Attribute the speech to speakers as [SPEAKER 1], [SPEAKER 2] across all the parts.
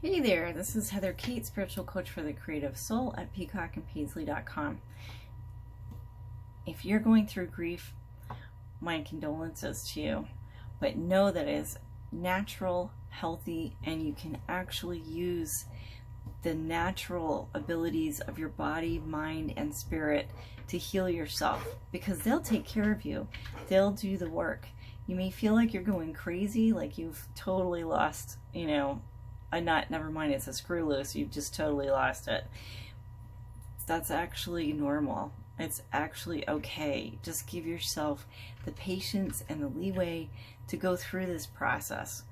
[SPEAKER 1] Hey there, this is Heather Kate, spiritual coach for the creative soul at Peacock and Paisley.com. If you're going through grief, my condolences to you, but know that it is natural, healthy, and you can actually use the natural abilities of your body, mind, and spirit to heal yourself, because they'll take care of you. They'll do the work. You may feel like you're going crazy, like you've totally lost, never mind, it's a screw loose, you've just totally lost it. That's actually normal. It's actually okay. Just give yourself the patience and the leeway to go through this process.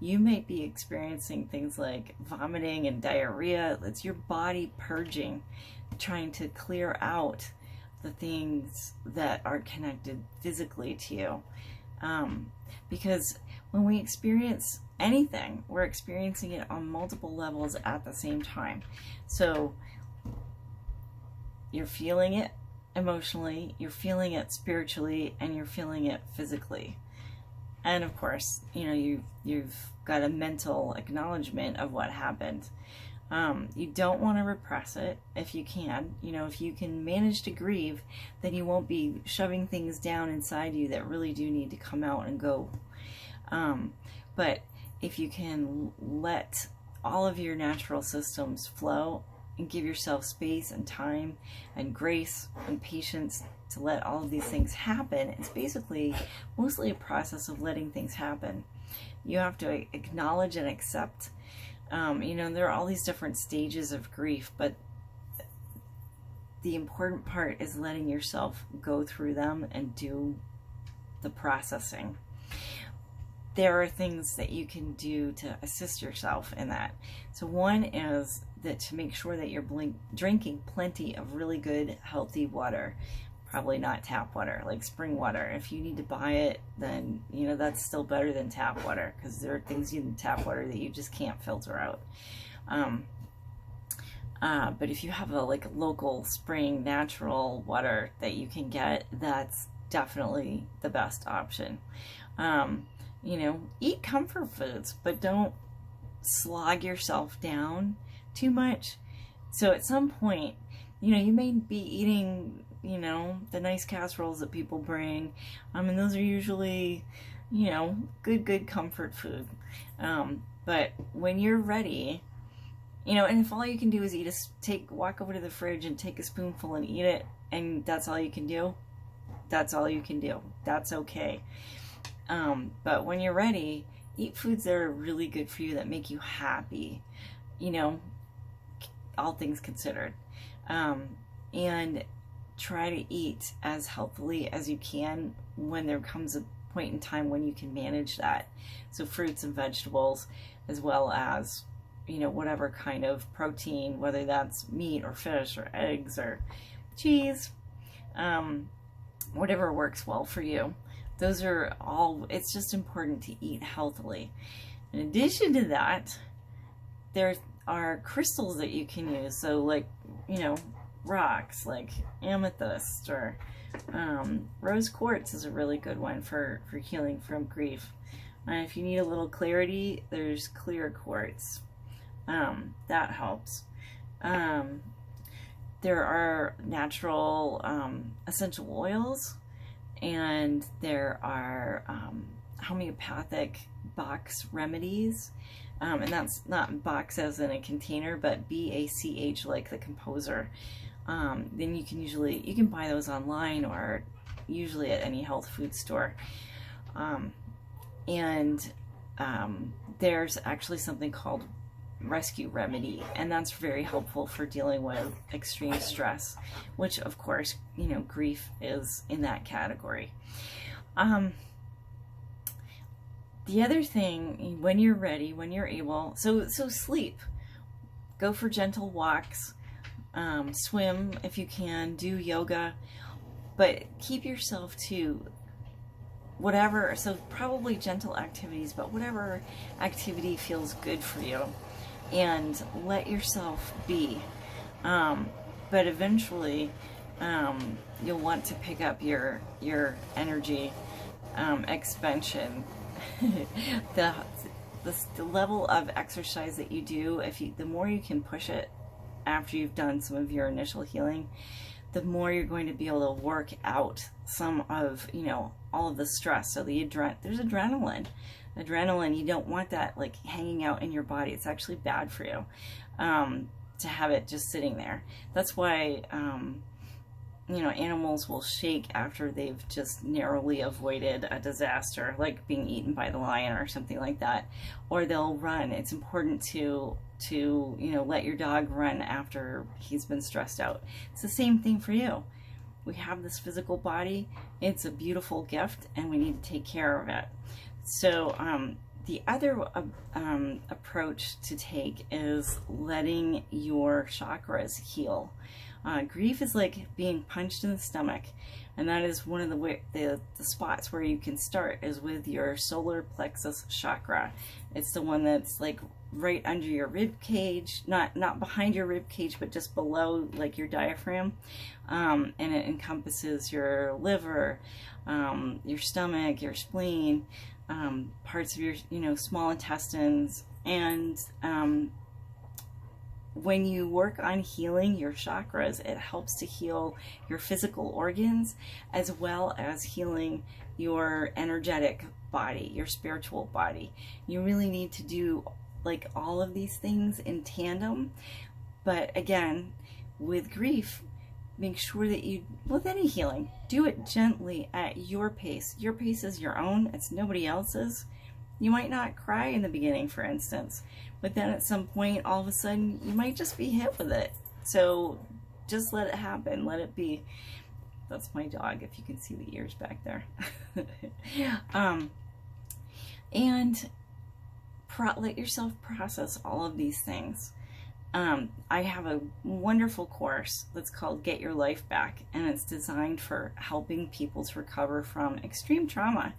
[SPEAKER 1] You might be experiencing things like vomiting and diarrhea. It's your body purging, trying to clear out the things that are connected physically to you. Because when we experience anything, we're experiencing it on multiple levels at the same time. So you're feeling it emotionally, you're feeling it spiritually, and you're feeling it physically. And of course, you've got a mental acknowledgement of what happened. You don't want to repress it if you can. If you can manage to grieve, then you won't be shoving things down inside you that really do need to come out and go. But if you can let all of your natural systems flow and give yourself space and time and grace and patience to let all of these things happen, it's basically mostly a process of letting things happen. You have to acknowledge and accept. There are all these different stages of grief, but the important part is letting yourself go through them and do the processing. There are things that you can do to assist yourself in that. So one is that to make sure that you're drinking plenty of really good, healthy water. Probably not tap water, like spring water. If you need to buy it, then that's still better than tap water, because there are things in tap water that you just can't filter out. But if you have a local spring natural water that you can get, that's definitely the best option. Eat comfort foods, but don't slog yourself down too much. So at some point, you may be eating the nice casseroles that people bring. And those are usually, good comfort food. But when you're ready, and if all you can do is walk over to the fridge and take a spoonful and eat it, and that's all you can do, that's all you can do. That's okay. But when you're ready, eat foods that are really good for you, that make you happy, all things considered. And try to eat as healthily as you can when there comes a point in time when you can manage that. So fruits and vegetables, as well as, whatever kind of protein, whether that's meat or fish or eggs or cheese, whatever works well for you. Those are all, it's just important to eat healthily. In addition to that, there are crystals that you can use. So rocks like amethyst or rose quartz is a really good one for healing from grief. If you need a little clarity, there's clear quartz. That helps. There are natural essential oils, and there are homeopathic box remedies. And that's not box as in a container, but B-A-C-H, like the composer. Then you can buy those online or usually at any health food store. There's actually something called Rescue Remedy, and that's very helpful for dealing with extreme stress, which of course, grief is in that category. The other thing, when you're ready, when you're able, so sleep. Go for gentle walks, swim if you can, do yoga, but keep yourself to whatever, so probably gentle activities, but whatever activity feels good for you, and let yourself be. But eventually, you'll want to pick up your energy expansion. the level of exercise that you do, the more you can push it after you've done some of your initial healing, the more you're going to be able to work out some of, all of the stress. So there's adrenaline. You don't want that like hanging out in your body. It's actually bad for you to have it just sitting there. That's why animals will shake after they've just narrowly avoided a disaster, like being eaten by the lion or something like that, or they'll run. It's important to let your dog run after he's been stressed out. It's the same thing for you. We have this physical body. It's a beautiful gift, and we need to take care of it. So the other approach to take is letting your chakras heal. Grief is like being punched in the stomach, and that is one of the spots where you can start is with your solar plexus chakra. It's the one that's like right under your rib cage, not behind your rib cage, but just below like your diaphragm, and it encompasses your liver, your stomach, your spleen, parts of your small intestines, and when you work on healing your chakras, it helps to heal your physical organs as well as healing your energetic body, your spiritual body. You really need to do like all of these things in tandem. But again, with grief, make sure that with any healing, do it gently at your pace. Your pace is your own, it's nobody else's. You might not cry in the beginning, for instance, but then at some point, all of a sudden, you might just be hit with it. So just let it happen, let it be. That's my dog, if you can see the ears back there. And let yourself process all of these things. I have a wonderful course that's called Get Your Life Back, and it's designed for helping people to recover from extreme trauma.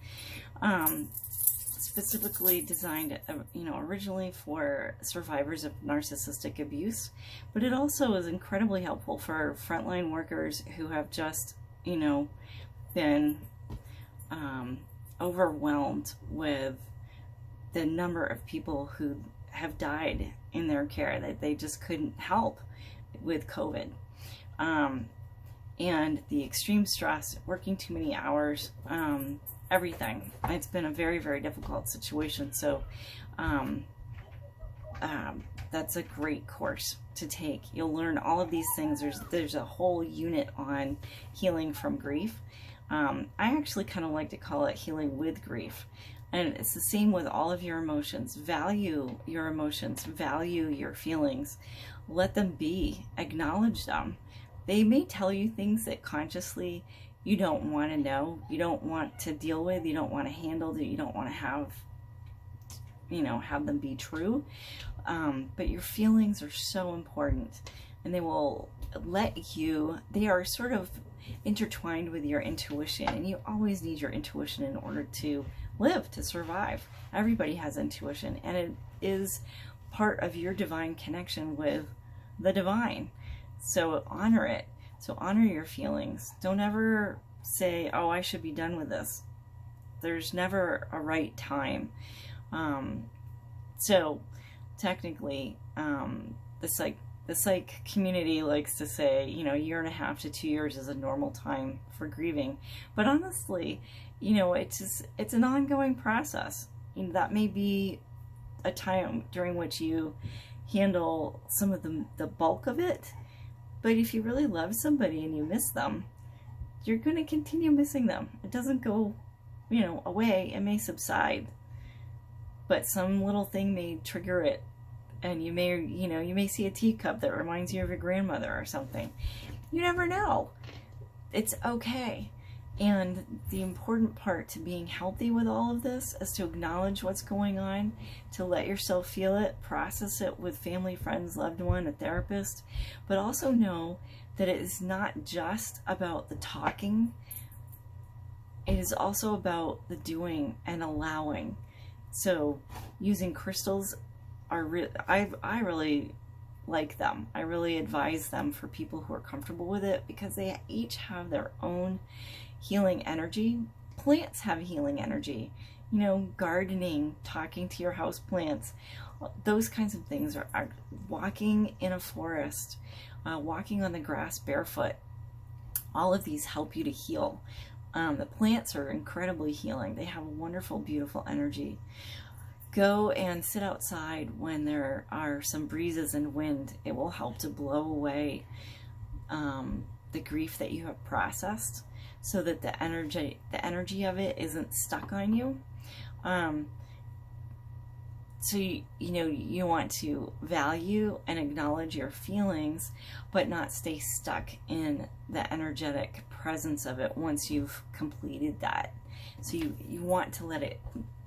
[SPEAKER 1] Specifically designed, originally for survivors of narcissistic abuse, but it also is incredibly helpful for frontline workers who have just, been overwhelmed with the number of people who have died in their care that they just couldn't help with COVID. And the extreme stress, working too many hours, everything. It's been a very, very difficult situation. So that's a great course to take. You'll learn all of these things. There's a whole unit on healing from grief. I actually kind of like to call it healing with grief. And it's the same with all of your emotions. Value your emotions, value your feelings, let them be, acknowledge them. They may tell you things that consciously you don't want to know, you don't want to deal with, you don't want to handle, that you don't want to have them be true. But your feelings are so important, and they will they are sort of intertwined with your intuition, and you always need your intuition in order to live, to survive. Everybody has intuition, and it is part of your divine connection with the divine. So honor it. So honor your feelings. Don't ever say, oh, I should be done with this. There's never a right time. So technically, the psych community likes to say, a year and a half to 2 years is a normal time for grieving. But honestly, it's an ongoing process. That may be a time during which you handle some of the bulk of it. But if you really love somebody and you miss them, you're going to continue missing them. It doesn't go, away. It may subside, but some little thing may trigger it, and you may see a teacup that reminds you of your grandmother or something. You never know. It's okay. And the important part to being healthy with all of this is to acknowledge what's going on, to let yourself feel it, process it with family, friends, loved one, a therapist, but also know that it is not just about the talking. It is also about the doing and allowing. So using crystals I really like them. I really advise them for people who are comfortable with it, because they each have their own healing energy. Plants have healing energy. you know, gardening, talking to your house plants, those kinds of things are walking in a forest, walking on the grass barefoot. All of these help you to heal. The plants are incredibly healing. They have a wonderful, beautiful energy. Go and sit outside when there are some breezes and wind. It will help to blow away the grief that you have processed, so that the energy of it isn't stuck on you. So you know, you want to value and acknowledge your feelings, but not stay stuck in the energetic presence of it once you've completed that. So you want to let it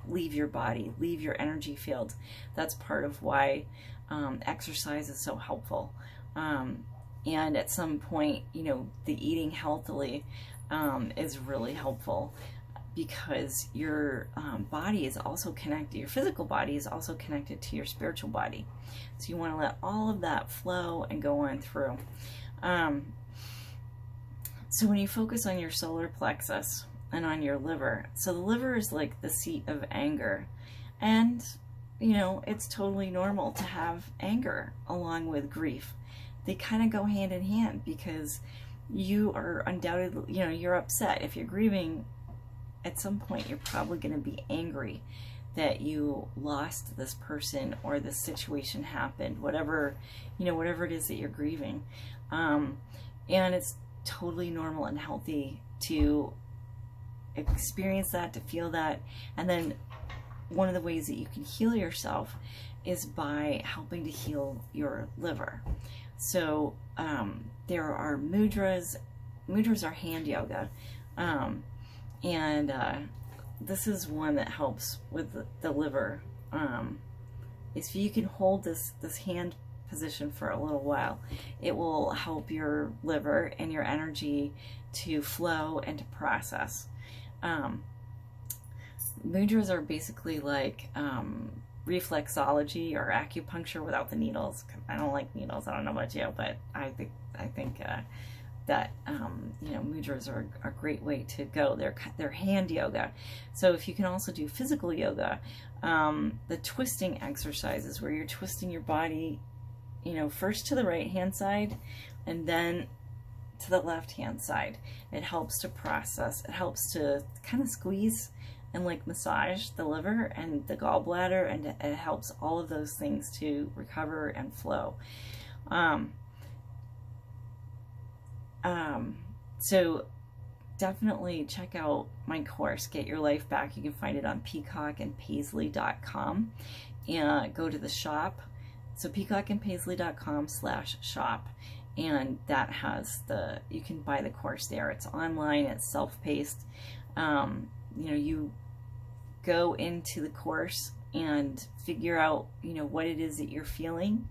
[SPEAKER 1] leave your body, leave your energy field. That's part of why exercise is so helpful. And at some point, you know, the eating healthily is really helpful, because your body is also connected, your physical body is also connected to your spiritual body. So you want to let all of that flow and go on through. So when you focus on your solar plexus and on your liver, so the liver is like the seat of anger. And, you know, it's totally normal to have anger along with grief. They kind of go hand in hand, because you are undoubtedly, you know, you're upset. If you're grieving, at some point you're probably going to be angry that you lost this person or this situation happened, whatever, you know, whatever it is that you're grieving. And it's totally normal and healthy to experience that, to feel that. And then one of the ways that you can heal yourself is by helping to heal your liver. So there are mudras. Mudras are hand yoga. And this is one that helps with the liver. If you can hold this hand position for a little while, it will help your liver and your energy to flow and to process. Mudras are basically like reflexology or acupuncture without the needles. I don't like needles. I don't know about you, but I think that you know, mudras are a great way to go. They're hand yoga. So if you can also do physical yoga, the twisting exercises where you're twisting your body, you know, first to the right hand side and then to the left hand side. It helps to process. It helps to kind of squeeze and like massage the liver and the gallbladder, and it helps all of those things to recover and flow. So definitely check out my course, Get Your Life Back. You can find it on Peacock and Paisley.com, and go to the shop. So peacockandpaisley.com/shop, and that has you can buy the course there. It's online, it's self-paced. You know, you go into the course and figure out, you know, what it is that you're feeling,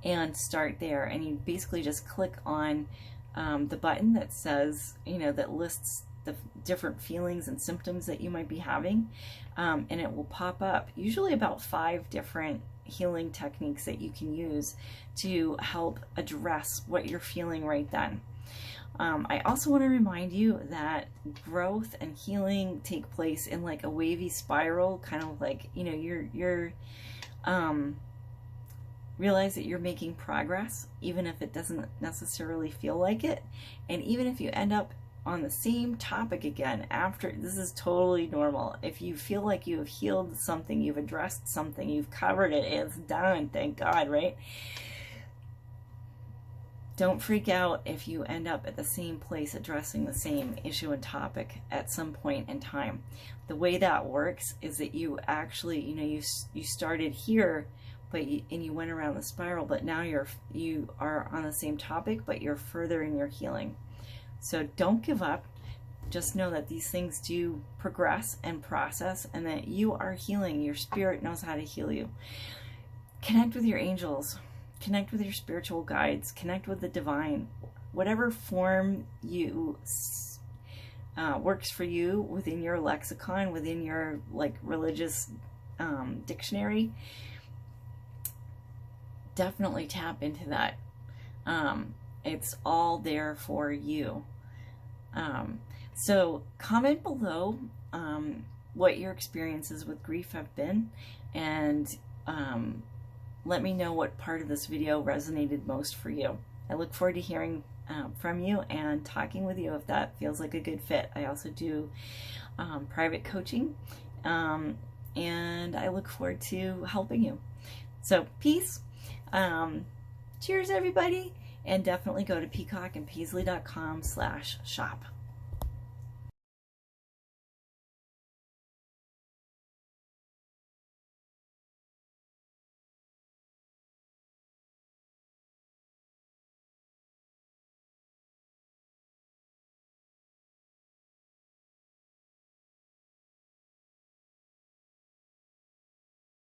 [SPEAKER 1] and start there. And you basically just click on the button that says, you know, that lists the different feelings and symptoms that you might be having, and it will pop up usually about 5 different healing techniques that you can use to help address what you're feeling right then. I also want to remind you that growth and healing take place in like a wavy spiral, kind of like, you know, you're realize that you're making progress, even if it doesn't necessarily feel like it. And even if you end up on the same topic again after, this is totally normal. If you feel like you have healed something, you've addressed something, you've covered it, it's done, thank God, right? Don't freak out if you end up at the same place addressing the same issue and topic at some point in time. The way that works is that you actually, you know, you started here, but you went around the spiral, but now you are on the same topic, but you're further in your healing. So don't give up. Just know that these things do progress and process, and that you are healing. Your spirit knows how to heal you. Connect with your angels. Connect with your spiritual guides. Connect with the divine. Whatever form you works for you within your lexicon, within your like religious dictionary, definitely tap into that. It's all there for you. So comment below what your experiences with grief have been, and let me know what part of this video resonated most for you. I look forward to hearing from you and talking with you if that feels like a good fit. I also do private coaching, and I look forward to helping you. So peace. Cheers, everybody. And definitely go to Peacock and Paisley.com/shop.